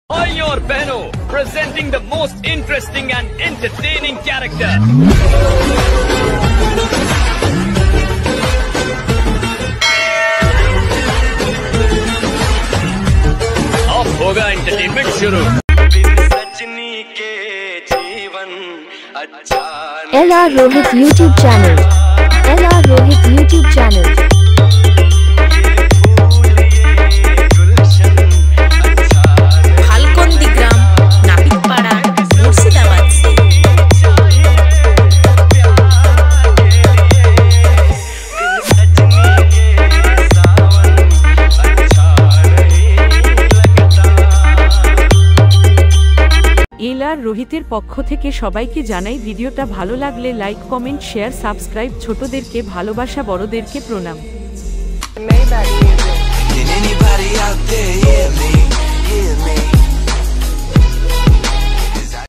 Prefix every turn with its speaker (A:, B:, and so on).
A: भाई और बहनों, presenting the most interesting and entertaining character. अब होगा एंटरटेनमेंट शुरू। सजनी के जीवन अच्छा
B: LR Rohit YouTube channel. LR Rohit YouTube channel.
C: LR রোহিতের পক্ষ থেকে সবাইকে জানাই ভিডিওটা ভালো লাগলে লাইক কমেন্ট শেয়ার সাবস্ক্রাইব ছোটদেরকে ভালোবাসা বড়দেরকে প্রণাম।
D: Can anybody out there hear me?